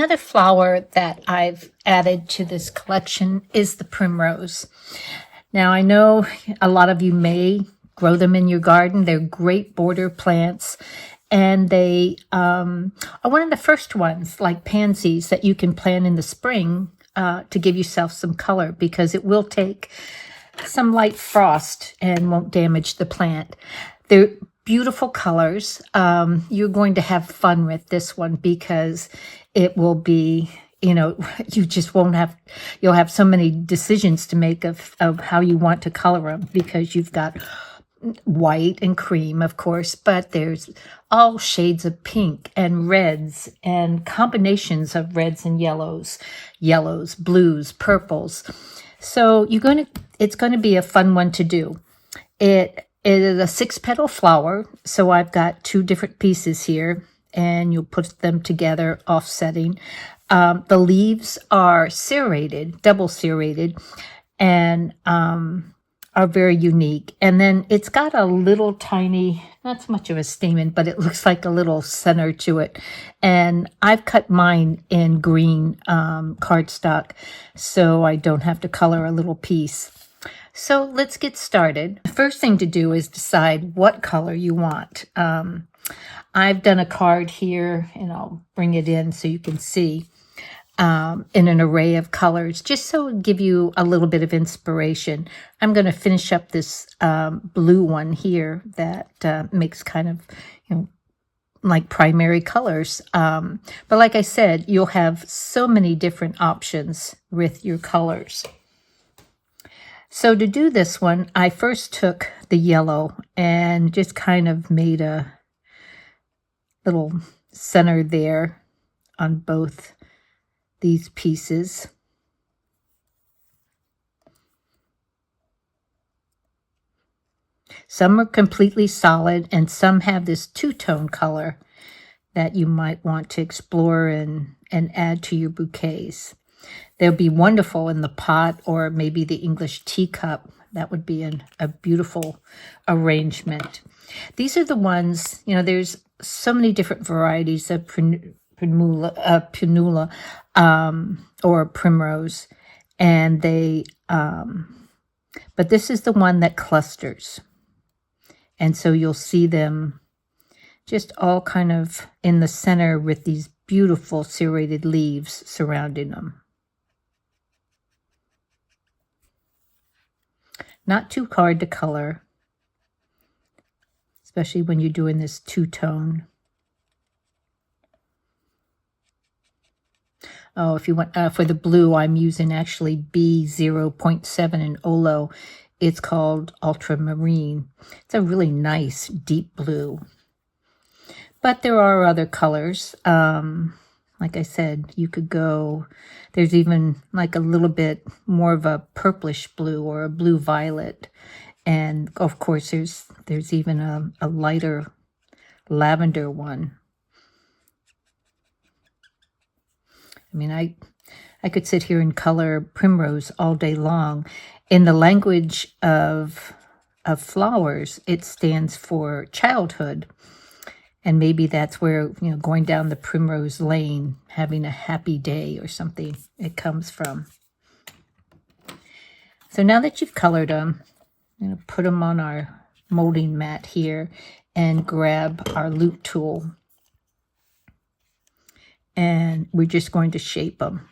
Another flower that I've added to this collection is the primrose. Now, I know a lot of you may grow them in your garden. They're great border plants, and they are one of the first ones, like pansies, that you can plant in the spring to give yourself some color, because it will take some light frost and won't damage the plant. They're beautiful colors. You're going to have fun with this one because it will be, you just won't have, you'll have so many decisions to make of how you want to color them, because you've got white and cream, of course, but there's all shades of pink and reds and combinations of reds and yellows, blues, purples. So it's going to be a fun one to do. It is a 6-petal flower, so I've got 2 different pieces here, and you'll put them together offsetting. The leaves are serrated, double serrated, and are very unique. And then it's got a little tiny, not so much of a stamen, but it looks like a little center to it. And I've cut mine in green cardstock, so I don't have to color a little piece. So let's get started. The first thing to do is decide what color you want. I've done a card here, and I'll bring it in so you can see, in an array of colors, just so it'll give you a little bit of inspiration. I'm going to finish up this blue one here that makes kind of, like primary colors. But like I said, you'll have so many different options with your colors. So to do this one, I first took the yellow and just kind of made a little center there on both these pieces. Some are completely solid, and some have this two-tone color that you might want to explore and add to your bouquets. They'll be wonderful in the pot or maybe the English teacup. That would be a beautiful arrangement. These are the ones, there's so many different varieties of pinula or primrose, and but this is the one that clusters. And so you'll see them just all kind of in the center with these beautiful serrated leaves surrounding them. Not too hard to color, especially when you're doing this two-tone. Oh, if you want, for the blue, I'm using actually B0.7 in Olo. It's called Ultramarine. It's a really nice deep blue. But there are other colors. Like I said, you could go, there's even like a little bit more of a purplish blue or a blue violet. And of course, there's even a lighter lavender one. I mean, I could sit here and color primrose all day long. In the language of flowers, it stands for childhood. And maybe that's where, going down the primrose lane, having a happy day or something, it comes from. So now that you've colored them, I'm going to put them on our molding mat here and grab our loop tool. And we're just going to shape them.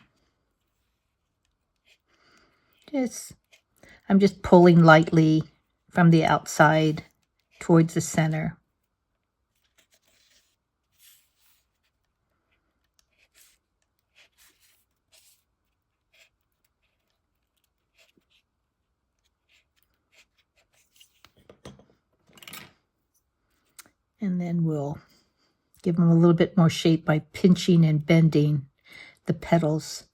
I'm just pulling lightly from the outside towards the center. And then we'll give them a little bit more shape by pinching and bending the petals.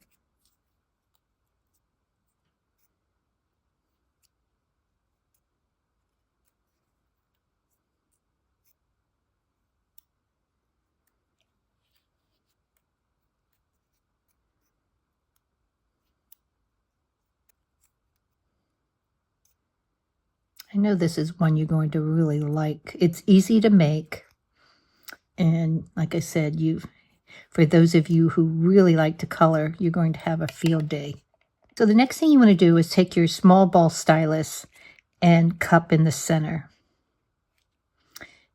I know this is one you're going to really like. It's easy to make. And like I said, For those of you who really like to color, you're going to have a field day. So the next thing you want to do is take your small ball stylus and cup in the center.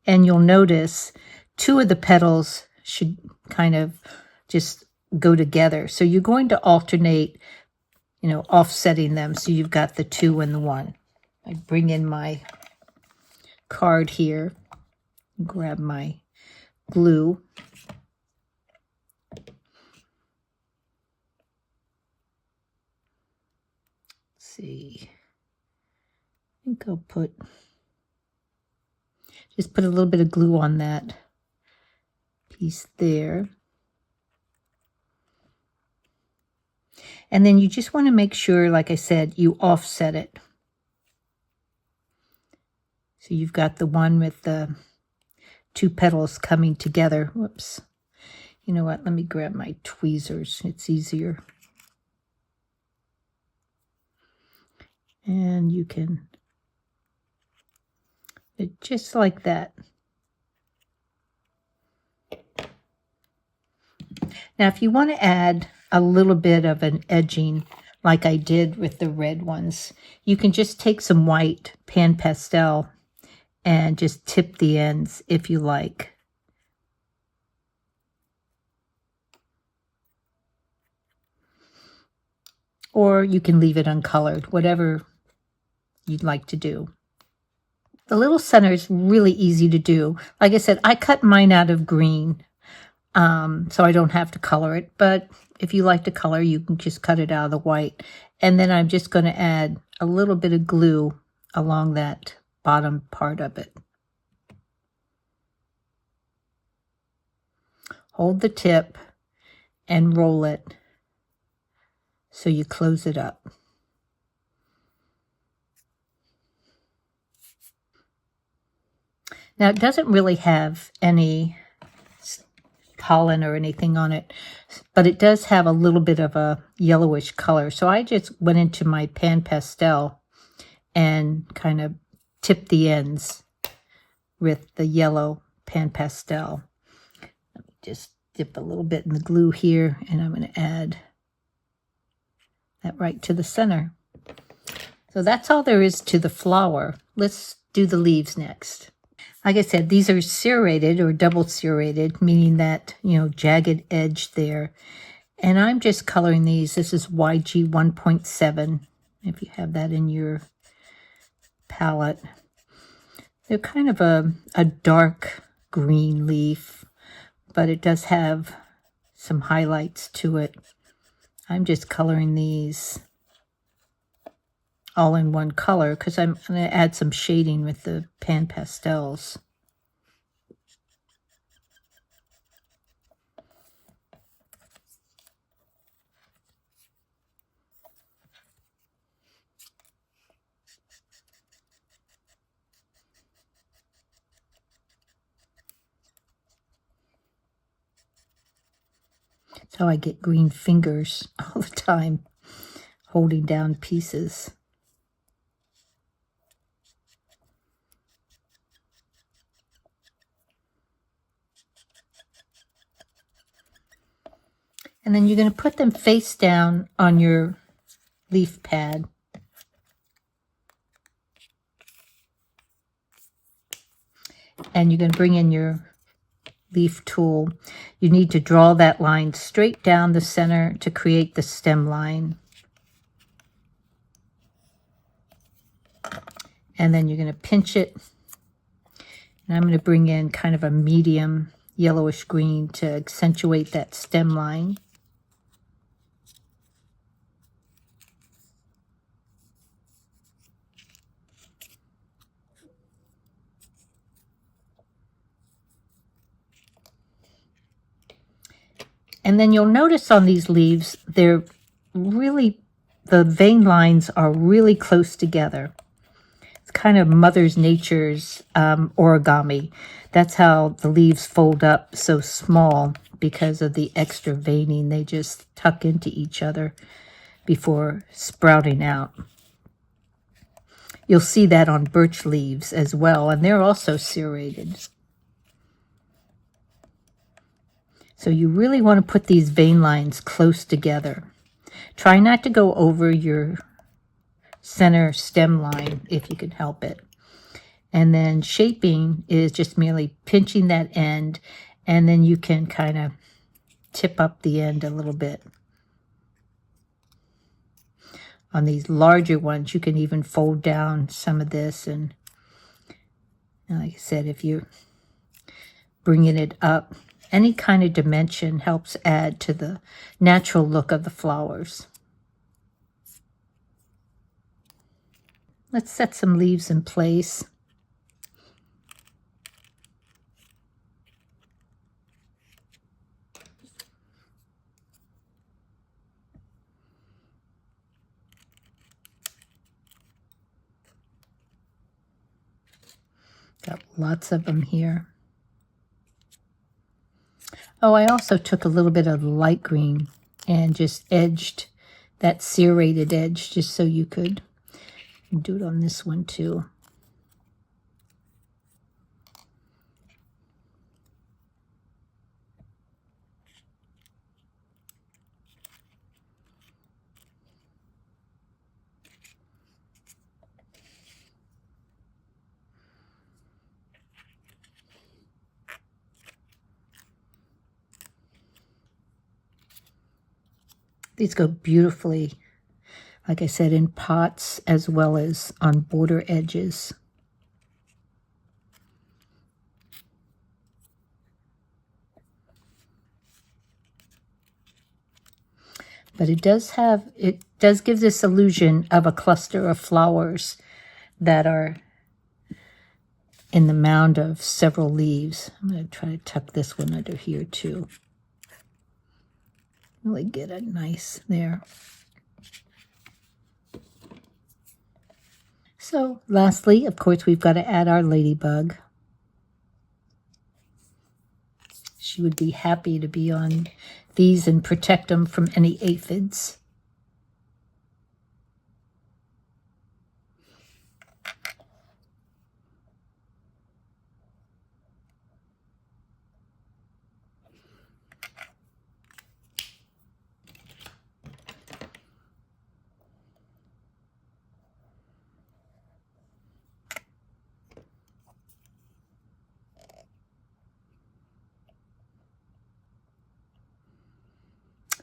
And you'll notice two of the petals should kind of just go together. So you're going to alternate, offsetting them. So you've got the 2 and the 1. I bring in my card here, grab my glue. Let's see. I think I'll just put a little bit of glue on that piece there. And then you just want to make sure, like I said, you offset it. So you've got the one with the 2 petals coming together. Whoops. You know what? Let me grab my tweezers. It's easier. And you can, just like that. Now, if you want to add a little bit of an edging, like I did with the red ones, you can just take some white pan pastel and just tip the ends if you like. Or you can leave it uncolored, whatever you'd like to do. The little center is really easy to do. Like I said, I cut mine out of green, so I don't have to color it. But if you like to color, you can just cut it out of the white. And then I'm just going to add a little bit of glue along that bottom part of it. Hold the tip and roll it so you close it up. Now, it doesn't really have any pollen or anything on it, but it does have a little bit of a yellowish color. So I just went into my pan pastel and kind of tipped the ends with the yellow pan pastel. Let me just dip a little bit in the glue here, and I'm going to add that right to the center. So that's all there is to the flower. Let's do the leaves next. Like I said, these are serrated or double serrated, meaning that, jagged edge there. And I'm just coloring these. This is YG 1.7, if you have that in your palette. They're kind of a dark green leaf, but it does have some highlights to it. I'm just coloring these all in one color because I'm going to add some shading with the pan pastels. That's how I get green fingers all the time, holding down pieces. And then you're going to put them face down on your leaf pad. And you're going to bring in your leaf tool. You need to draw that line straight down the center to create the stem line. And then you're going to pinch it. And I'm going to bring in kind of a medium yellowish green to accentuate that stem line. And then you'll notice on these leaves, the vein lines are really close together. It's kind of Mother Nature's origami. That's how the leaves fold up so small because of the extra veining. They just tuck into each other before sprouting out. You'll see that on birch leaves as well, and they're also serrated. So you really want to put these vein lines close together. Try not to go over your center stem line if you can help it. And then shaping is just merely pinching that end, and then you can kind of tip up the end a little bit. On these larger ones, you can even fold down some of this, and like I said, if you're bringing it up, any kind of dimension helps add to the natural look of the flowers. Let's set some leaves in place. Got lots of them here. Oh, I also took a little bit of light green and just edged that serrated edge just so you could do it on this one too. These go beautifully, like I said, in pots as well as on border edges. But it does give this illusion of a cluster of flowers that are in the mound of several leaves. I'm going to try to tuck this one under here too. Really get it nice there. So lastly, of course, we've got to add our ladybug. She would be happy to be on these and protect them from any aphids.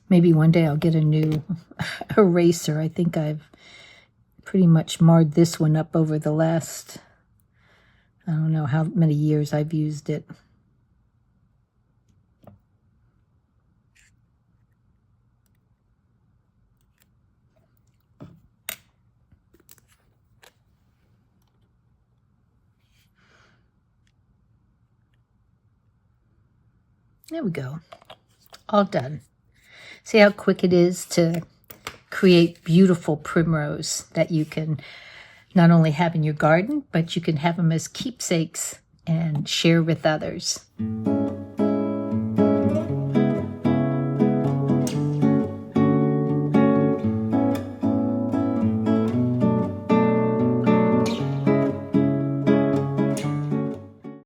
Maybe one day I'll get a new eraser. I think I've pretty much marred this one up over the last, I don't know how many years I've used it. There we go. All done. See how quick it is to create beautiful primrose that you can not only have in your garden, but you can have them as keepsakes and share with others.